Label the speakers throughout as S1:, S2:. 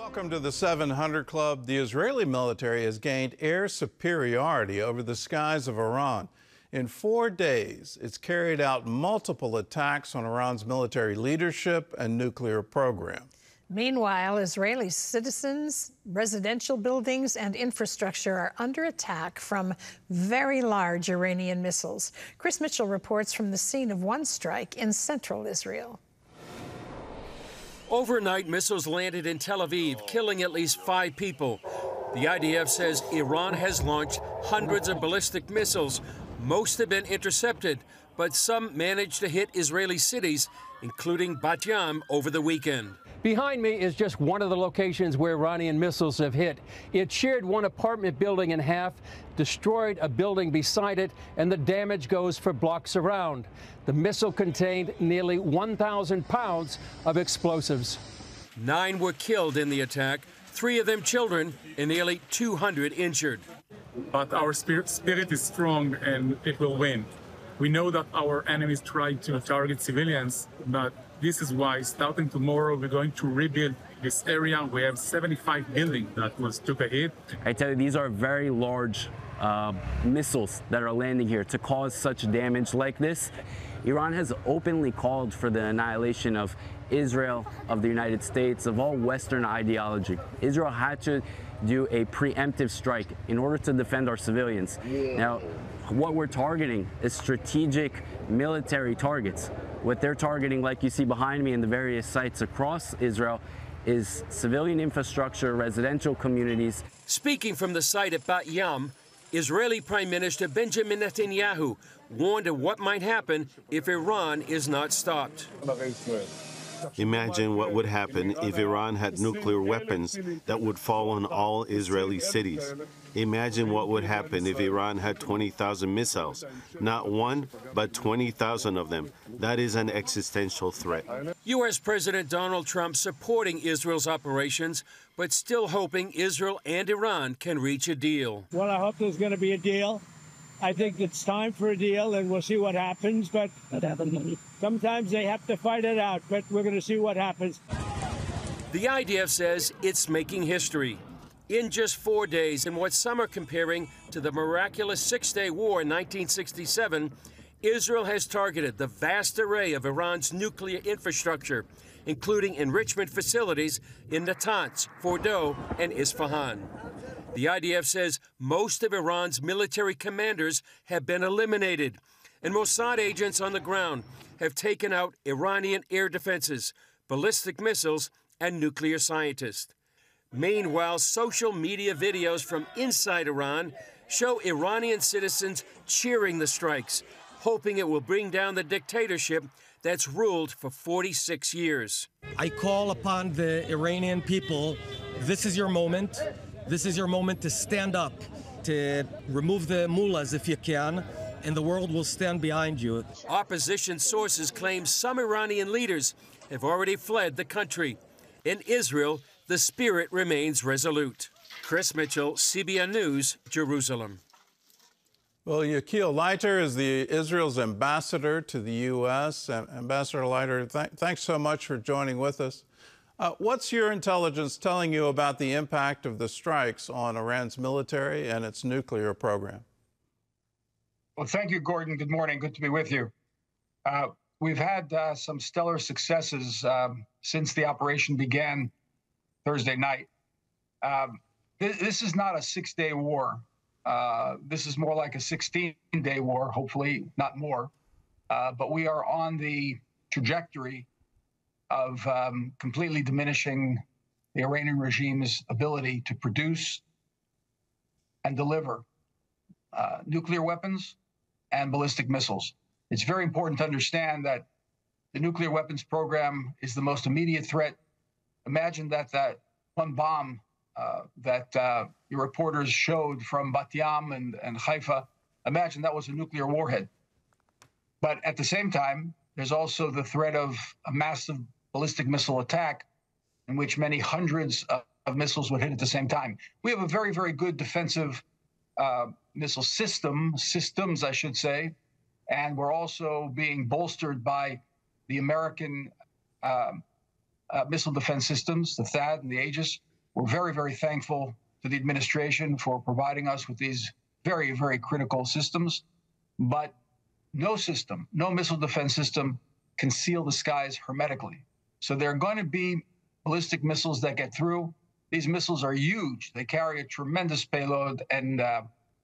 S1: Welcome to the 700 Club. The Israeli military has gained air superiority over the skies of Iran. In 4 days, it's carried out multiple attacks on Iran's military leadership and nuclear program.
S2: Meanwhile, Israeli citizens, residential buildings, and infrastructure are under attack from very large Iranian missiles. Chris Mitchell reports from the scene of one strike in central Israel.
S3: Overnight, missiles landed in Tel Aviv, killing at least 5 people. The IDF says Iran has launched hundreds of ballistic missiles. Most have been intercepted, but some managed to hit Israeli cities, including Bat Yam, over the weekend.
S4: Behind me is just one of the locations where Iranian missiles have hit. It sheared one apartment building in half, destroyed a building beside it, and the damage goes for blocks around. The missile contained nearly 1,000 pounds of explosives. 9 were killed in the attack, 3 of them children, and nearly 200 injured.
S5: But our spirit is strong, and it will win. We know that our enemies try to target civilians, but this is why starting tomorrow we're going to rebuild this area. We have 75 buildings that took a hit.
S6: I tell you, these are very large missiles that are landing here to cause such damage like this. Iran has openly called for the annihilation of Israel, of the United States, of all Western ideology. Israel had to do a preemptive strike in order to defend our civilians. Now, what we're targeting is strategic military targets. What they're targeting, like you see behind me in the various sites across Israel, is civilian infrastructure, residential communities.
S3: Speaking from the site at Bat Yam, Israeli Prime Minister Benjamin Netanyahu warned of what might happen if Iran is not stopped.
S7: Imagine what would happen if Iran had nuclear weapons that would fall on all Israeli cities. Imagine what would happen if Iran had 20,000 missiles. Not one, but 20,000 of them. That is an existential threat.
S3: U.S. President Donald Trump supporting Israel's operations, but still hoping Israel and Iran can reach a deal.
S8: Well, I hope there's going to be a deal. I think it's time for a deal, and we'll see what happens. But sometimes they have to fight it out, but we're going to see what happens.
S3: The IDF says it's making history. In just 4 days, in what some are comparing to the miraculous Six-Day War in 1967, Israel has targeted the vast array of Iran's nuclear infrastructure, including enrichment facilities in Natanz, Fordow, and Isfahan. The IDF says most of Iran's military commanders have been eliminated, and Mossad agents on the ground have taken out Iranian air defenses, ballistic missiles, and nuclear scientists. Meanwhile, social media videos from inside Iran show Iranian citizens cheering the strikes, hoping it will bring down the dictatorship that's ruled for 46 years.
S9: I call upon the Iranian people, this is your moment. This is your moment to stand up, to remove the mullahs if you can, and the world will stand behind you.
S3: Opposition sources claim some Iranian leaders have already fled the country. In Israel, the spirit remains resolute. Chris Mitchell, CBN News, Jerusalem.
S1: Well, Yechiel Leiter is Israel's ambassador to the U.S. Ambassador Leiter, thanks so much for joining with us. What's your intelligence telling you about the impact of the strikes on Iran's military and its nuclear program?
S10: Well, thank you, Gordon. Good morning. Good to be with you. We've had some stellar successes since the operation began Thursday night. This is not a 6-day war. This is more like a 16-day war, hopefully not more. But we are on the trajectory of completely diminishing the Iranian regime's ability to produce and deliver nuclear weapons and ballistic missiles. It's very important to understand that the nuclear weapons program is the most immediate threat. Imagine that one bomb that your reporters showed from Bat Yam and Haifa, imagine that was a nuclear warhead. But at the same time, there's also the threat of a massive ballistic missile attack in which many hundreds of missiles would hit at the same time. We have a very, very good defensive missile systems, I should say, and we're also being bolstered by the American missile defense systems, the THAAD and the Aegis. We're very, very thankful to the administration for providing us with these very, very critical systems. But no system, no missile defense system can seal the skies hermetically. So there are going to be ballistic missiles that get through. These missiles are huge. They carry a tremendous payload and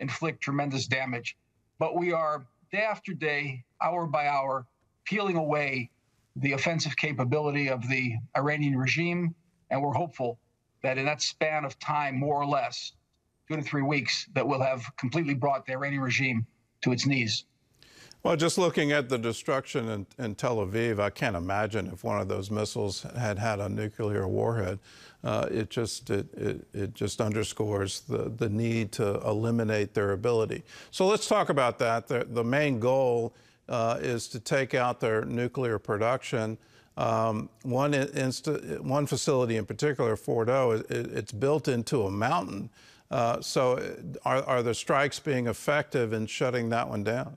S10: inflict tremendous damage. But we are, day after day, hour by hour, peeling away the offensive capability of the Iranian regime. And we're hopeful that in that span of time, more or less, 2 to 3 weeks, that we'll have completely brought the Iranian regime to its knees.
S1: Well, just looking at the destruction in Tel Aviv, I can't imagine if one of those missiles had a nuclear warhead. It just underscores the need to eliminate their ability. So let's talk about that. The main goal is to take out their nuclear production. One facility in particular, Fordo, it's built into a mountain. So are the strikes being effective in shutting that one down?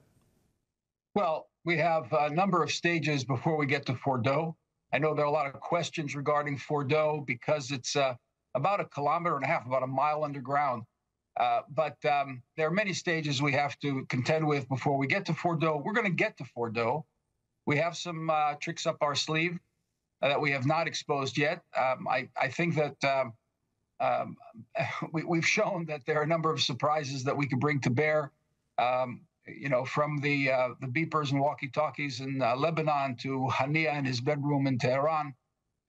S10: Well, we have a number of stages before we get to Fordo. I know there are a lot of questions regarding Fordo because it's about 1.5 kilometers, about a mile underground. But there are many stages we have to contend with before we get to Fordo. We're going to get to Fordo. We have some tricks up our sleeve that we have not exposed yet. I think that we've shown that there are a number of surprises that we can bring to bear. From the beepers and walkie-talkies in Lebanon to Hania in his bedroom in Tehran,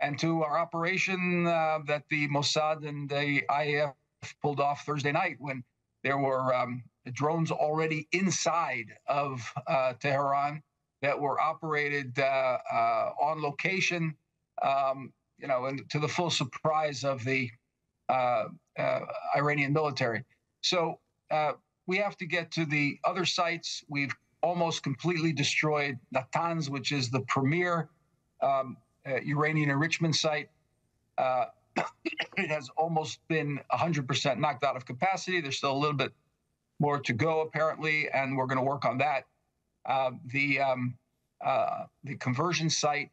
S10: and to our operation that the Mossad and the IAF pulled off Thursday night when there were drones already inside of Tehran that were operated on location, and to the full surprise of the Iranian military. So we have to get to the other sites. We've almost completely destroyed Natanz, which is the premier uranium enrichment site. It has almost been 100% knocked out of capacity. There's still a little bit more to go, apparently, and we're going to work on that. The conversion site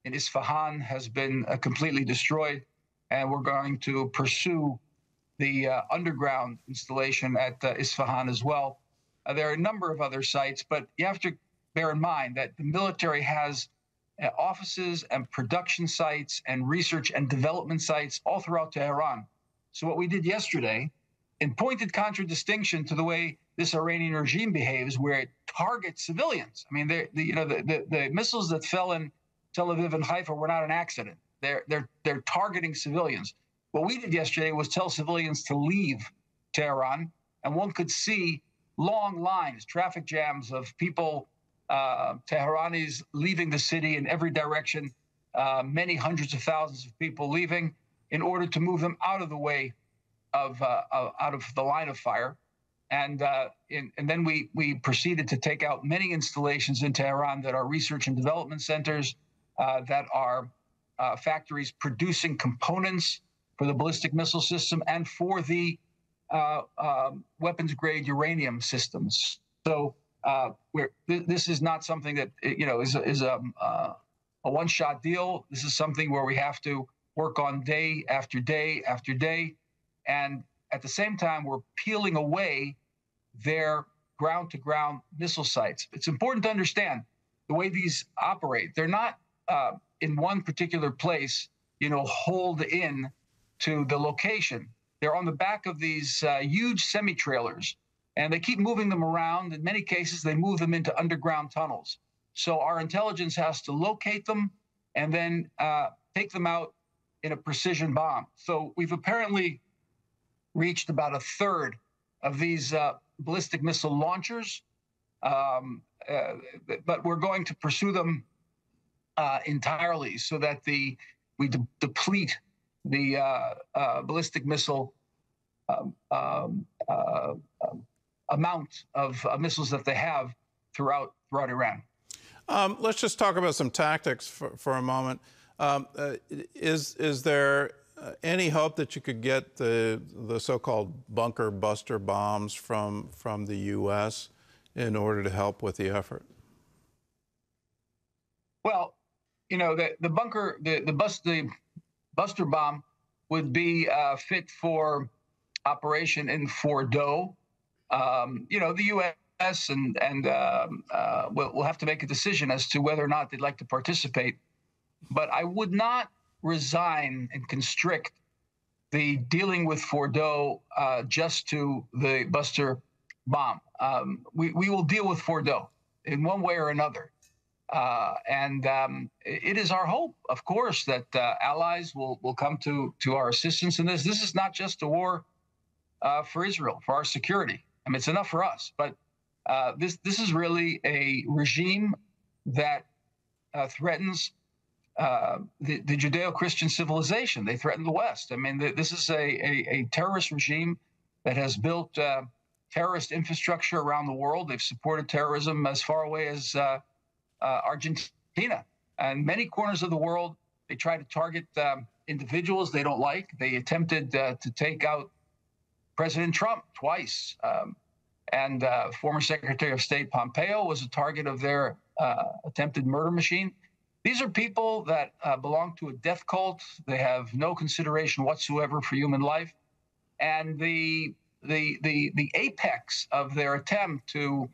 S10: in Isfahan has been completely destroyed, and we're going to pursue the underground installation at Isfahan as well. There are a number of other sites, but you have to bear in mind that the military has offices and production sites and research and development sites all throughout Tehran. So what we did yesterday, in pointed contradistinction to the way this Iranian regime behaves, where it targets civilians. I mean, the missiles that fell in Tel Aviv and Haifa were not an accident. They're targeting civilians. What we did yesterday was tell civilians to leave Tehran, and one could see long lines, traffic jams of people, Tehranis leaving the city in every direction, many hundreds of thousands of people leaving in order to move them out of the way of the line of fire. And then we proceeded to take out many installations in Tehran that are research and development centers, that are factories producing components for the ballistic missile system and for the weapons-grade uranium systems. So this is not something that is a one-shot deal. This is something where we have to work on day after day after day, and at the same time we're peeling away their ground-to-ground missile sites. It's important to understand the way these operate. They're not in one particular place, holed in to the location. They're on the back of these huge semi-trailers, and they keep moving them around. In many cases, they move them into underground tunnels. So our intelligence has to locate them and then take them out in a precision bomb. So we've apparently reached about 1/3 of these ballistic missile launchers, but we're going to pursue them entirely so that we deplete the ballistic missile amount of missiles that they have throughout Iran.
S1: Let's just talk about some tactics for a moment. Is there any hope that you could get the so-called bunker buster bombs from the U.S. in order to help with the effort?
S10: Well, the buster bomb would be fit for operation in Fordo. The U.S. and will have to make a decision as to whether or not they'd like to participate. But I would not resign and constrict the dealing with Fordo just to the Buster bomb. We will deal with Fordo in one way or another. It is our hope, of course, that allies will come to our assistance in this. This is not just a war for Israel, for our security. I mean, it's enough for us, but this is really a regime that threatens the Judeo-Christian civilization. They threaten the West. I mean, this is a terrorist regime that has built terrorist infrastructure around the world. They've supported terrorism as far away as Argentina and many corners of the world. They try to target individuals they don't like. They attempted to take out President Trump twice. And former Secretary of State Pompeo was a target of their attempted murder machine. These are people that belong to a death cult. They have no consideration whatsoever for human life. And the apex of their attempt to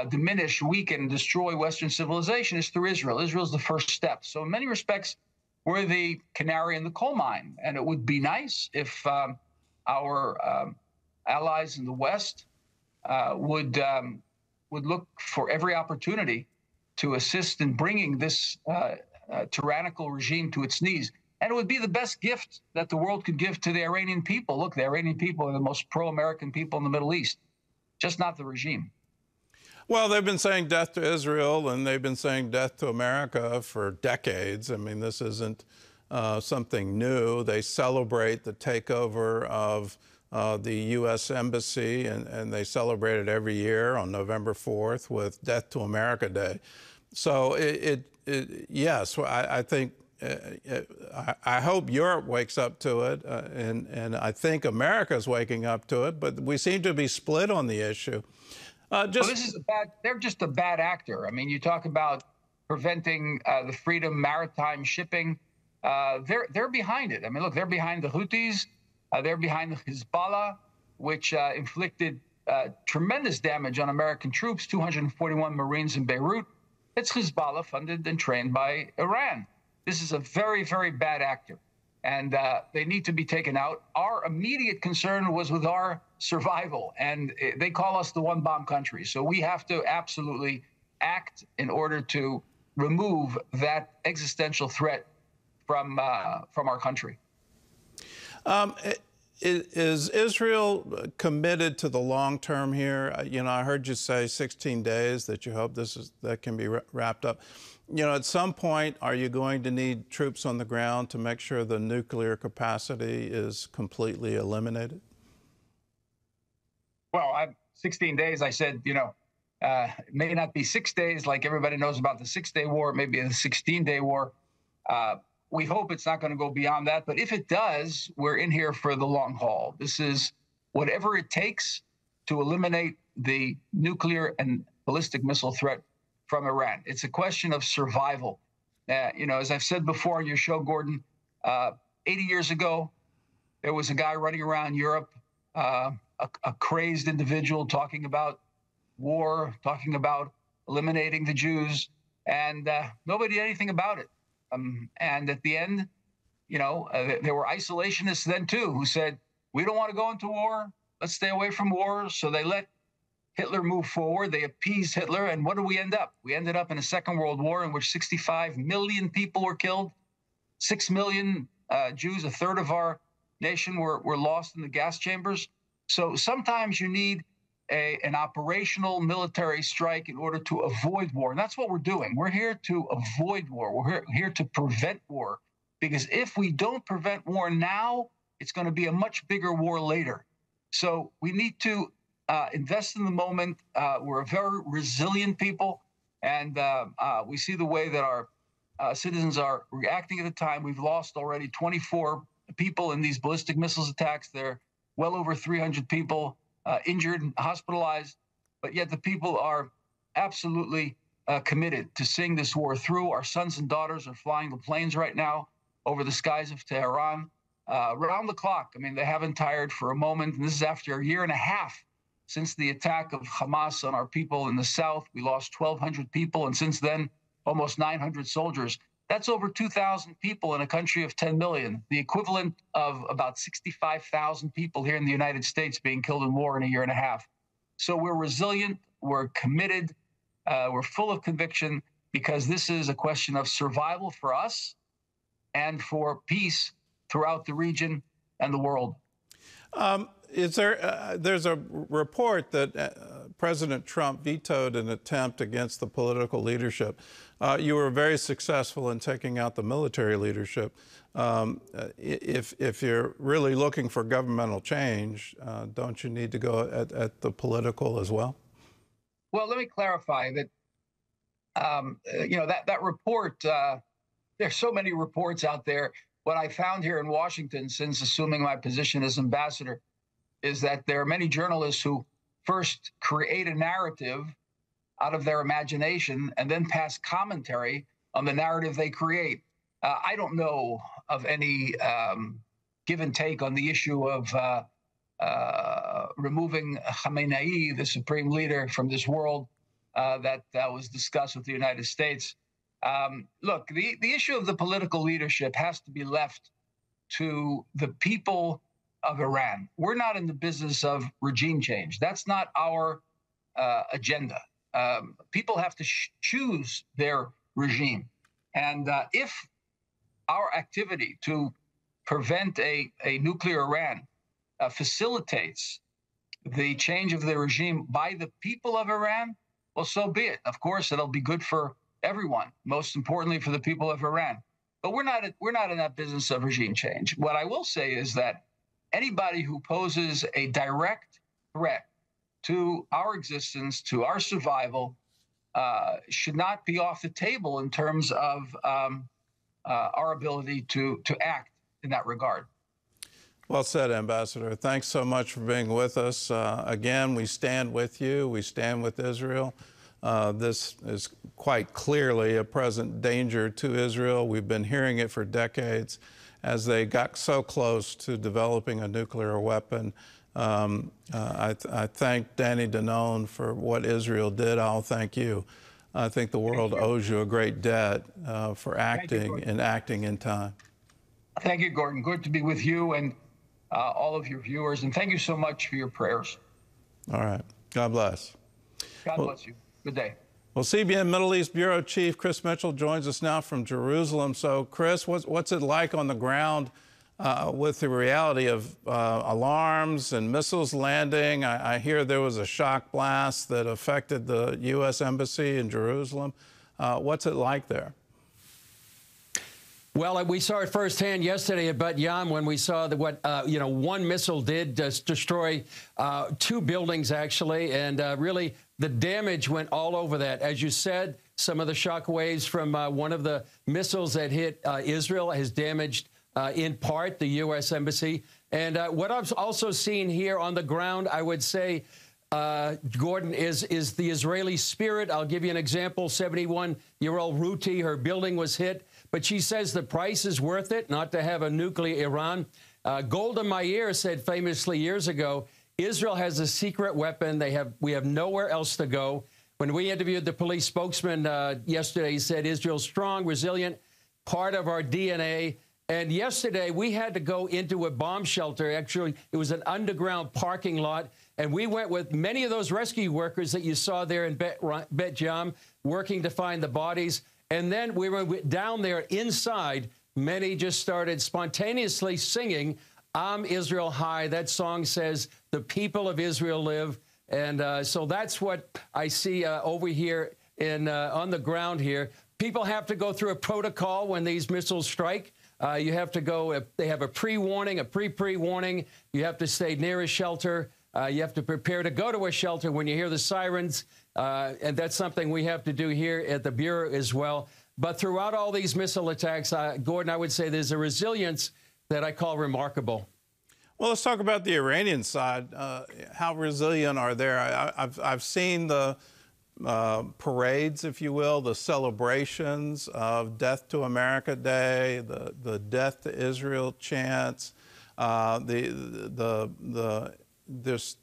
S10: diminish, weaken, destroy Western civilization is through Israel. Israel is the first step. So in many respects, we're the canary in the coal mine. And it would be nice if our allies in the West would look for every opportunity to assist in bringing this tyrannical regime to its knees. And it would be the best gift that the world could give to the Iranian people. Look, the Iranian people are the most pro-American people in the Middle East, just not the regime.
S1: Well, they've been saying death to Israel, and they've been saying death to America for decades. I mean, this isn't something new. They celebrate the takeover of the U.S. Embassy, and they celebrate it every year on November 4th with Death to America Day. So yes, I think, I hope Europe wakes up to it, and I think America's waking up to it, but we seem to be split on the issue.
S10: They're just a bad actor. I mean, you talk about preventing the freedom maritime shipping. They're behind it. I mean, look, they're behind the Houthis. They're behind the Hezbollah, which inflicted tremendous damage on American troops, 241 Marines in Beirut. It's Hezbollah funded and trained by Iran. This is a very, very bad actor, and they need to be taken out. Our immediate concern was with our survival, and they call us the one-bomb country. So we have to absolutely act in order to remove that existential threat from our country.
S1: Is Israel committed to the long term here? You know, I heard you say 16 days that you hope that can be wrapped up. You know, at some point, are you going to need troops on the ground to make sure the nuclear capacity is completely eliminated?
S10: Well, 16 days, I said, you know, it may not be 6 days like everybody knows about the 6-day war, maybe a 16-day war. We hope it's not going to go beyond that. But if it does, we're in here for the long haul. This is whatever it takes to eliminate the nuclear and ballistic missile threat from Iran. It's a question of survival. You know, as I've said before on your show, Gordon, 80 years ago, there was a guy running around Europe, a crazed individual talking about war, talking about eliminating the Jews, and nobody did anything about it. And at the end, you know, there were isolationists then, too, who said, we don't want to go into war. Let's stay away from war. So they let Hitler move forward. They appeased Hitler. And what did we end up? We ended up in a Second World War in which 65 million people were killed. 6 million Jews, a third of our nation, were lost in the gas chambers. So sometimes you need an operational military strike in order to avoid war. And that's what we're doing. We're here to avoid war. We're here to prevent war. Because if we don't prevent war now, it's going to be a much bigger war later. So we need to invest in the moment. We're a very resilient people. And we see the way that our citizens are reacting at the time. We've lost already 24 people in these ballistic missiles attacks. There are well over 300 people injured and hospitalized, but yet the people are absolutely committed to seeing this war through. Our sons and daughters are flying the planes right now over the skies of Tehran. around the clock. I mean, they haven't tired for a moment. And this is after a year and a half since the attack of Hamas on our people in the south. We lost 1,200 people, and since then, almost 900 soldiers. That's over 2,000 people in a country of 10 million, the equivalent of about 65,000 people here in the United States being killed in war in a year and a half. So we're resilient, we're committed, we're full of conviction, because this is a question of survival for us and for peace throughout the region and the world.
S1: There's a report that President Trump vetoed an attempt against the political leadership. You were very successful in taking out the military leadership. If you're really looking for governmental change, don't you need to go at the political as well?
S10: Well, let me clarify that, that report, there's so many reports out there. What I found here in Washington since assuming my position as ambassador is that there are many journalists who first create a narrative out of their imagination and then pass commentary on the narrative they create. I don't know of any give and take on the issue of removing Khamenei, the supreme leader, from this world that was discussed with the United States. Look, the issue of the political leadership has to be left to the people of Iran. We're not in the business of regime change. That's not our agenda. People have to choose their regime. And if our activity to prevent a nuclear Iran facilitates the change of the regime by the people of Iran, well, so be it. Of course, it'll be good for everyone, most importantly for the people of Iran. But we're not in that business of regime change. What I will say is that anybody who poses a direct threat to our existence, to our survival, should not be off the table in terms of our ability to act in that regard.
S1: Well said, Ambassador. Thanks so much for being with us. Again, we stand with you. We stand with Israel. This is quite clearly a present danger to Israel. We've been hearing it for decades as they got so close to developing a nuclear weapon. I thank Danny Danone for what Israel did. I'll thank you. I think the world owes you a great debt for acting and acting in time.
S10: Thank you, Gordon. Good to be with you and all of your viewers. And thank you so much for your prayers.
S1: All right. God bless.
S10: God bless you. Good day.
S1: Well, CBN Middle East Bureau Chief Chris Mitchell joins us now from Jerusalem. So, Chris, what's it like on the ground with the reality of alarms and missiles landing? I hear there was a shock blast that affected the U.S. Embassy in Jerusalem. What's it like there?
S4: Well, we saw it firsthand yesterday at Bat Yam when we saw that one missile did destroy 2 buildings, actually, and really the damage went all over that. As you said, some of the shock waves from one of the missiles that hit Israel has damaged, in part, the U.S. Embassy. And what I've also seen here on the ground, I would say, Gordon, is the Israeli spirit. I'll give you an example. 71-year-old Ruti, her building was hit, but she says the price is worth it not to have a nuclear Iran. Golda Meir said famously years ago, Israel has a secret weapon. We have nowhere else to go. When we interviewed the police spokesman yesterday, he said Israel's strong, resilient, part of our DNA. And yesterday, we had to go into a bomb shelter. Actually, it was an underground parking lot. And we went with many of those rescue workers that you saw there in Bet Yam, working to find the bodies. And then we were down there inside. Many just started spontaneously singing Am Israel High. That song says, the people of Israel live. And so that's what I see over here on the ground here. People have to go through a protocol when these missiles strike. You have to go, they have a pre-warning, a pre-warning. You have to stay near a shelter. You have to prepare to go to a shelter when you hear the sirens. And that's something we have to do here at the Bureau as well. But throughout all these missile attacks, Gordon, I would say there's a resilience that I call remarkable.
S1: Well, let's talk about the Iranian side. How resilient are they? I've seen the parades, if you will, the celebrations of Death to America Day, the Death to Israel chants. There's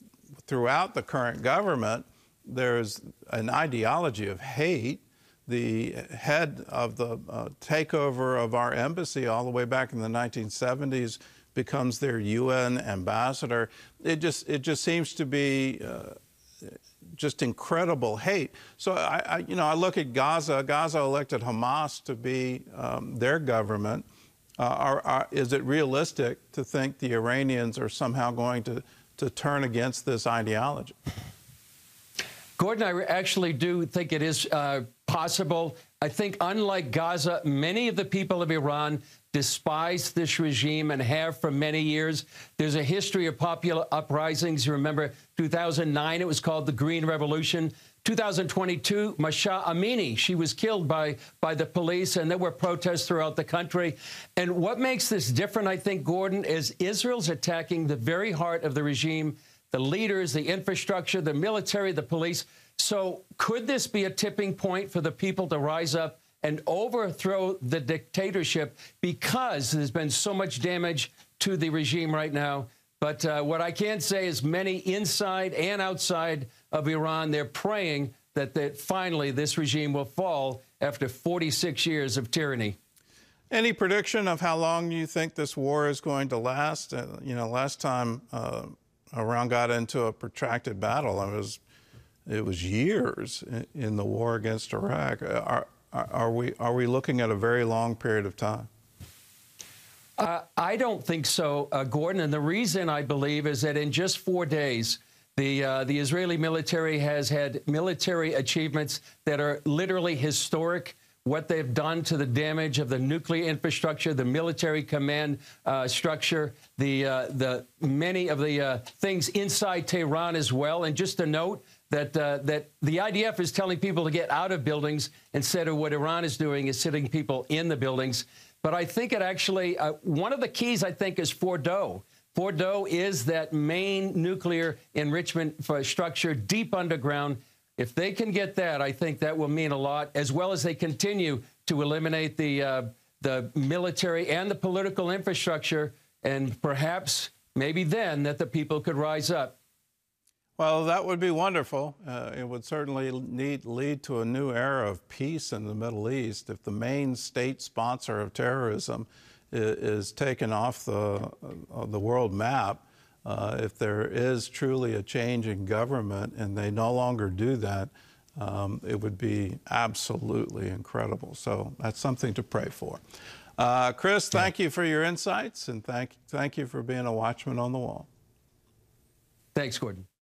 S1: throughout the current government, there's an ideology of hate. The head of the takeover of our embassy all the way back in the 1970s becomes their UN ambassador. It just seems to be just incredible hate. So I look at Gaza. Gaza elected Hamas to be their government. Is it realistic to think the Iranians are somehow going to turn against this ideology?
S4: Gordon, I actually do think it is possible. I think, unlike Gaza, many of the people of Iran despise this regime and have for many years. There's a history of popular uprisings. You remember 2009, it was called the Green Revolution. 2022, Masha Amini, she was killed by the police, and there were protests throughout the country. And what makes this different, I think, Gordon, is Israel's attacking the very heart of the regime, the leaders, the infrastructure, the military, the police. So could this be a tipping point for the people to rise up and overthrow the dictatorship, because there's been so much damage to the regime right now? But what I can say is many inside and outside of Iran, they're praying that finally this regime will fall after 46 years of tyranny.
S1: Any prediction of how long you think this war is going to last? Last time Iran got into a protracted battle, it was years in the war against Iraq. Are we looking at a very long period of time?
S4: I don't think so, Gordon. And the reason, I believe, is that in just 4 days, the Israeli military has had military achievements that are literally historic. What they've done to the damage of the nuclear infrastructure, the military command structure, the many of the things inside Tehran as well. And just a note that the IDF is telling people to get out of buildings instead of what Iran is doing is sitting people in the buildings. But I think it actually, one of the keys, I think, is Fordow. Fordow is that main nuclear enrichment structure deep underground. If they can get that, I think that will mean a lot, as well as they continue to eliminate the military and the political infrastructure, and perhaps, maybe then, that the people could rise up.
S1: Well, that would be wonderful. It would certainly lead to a new era of peace in the Middle East if the main state sponsor of terrorism is taken off the world map. If there is truly a change in government and they no longer do that, it would be absolutely incredible. So that's something to pray for. Chris, thank you for your insights, and thank you for being a watchman on the wall.
S4: Thanks, Gordon.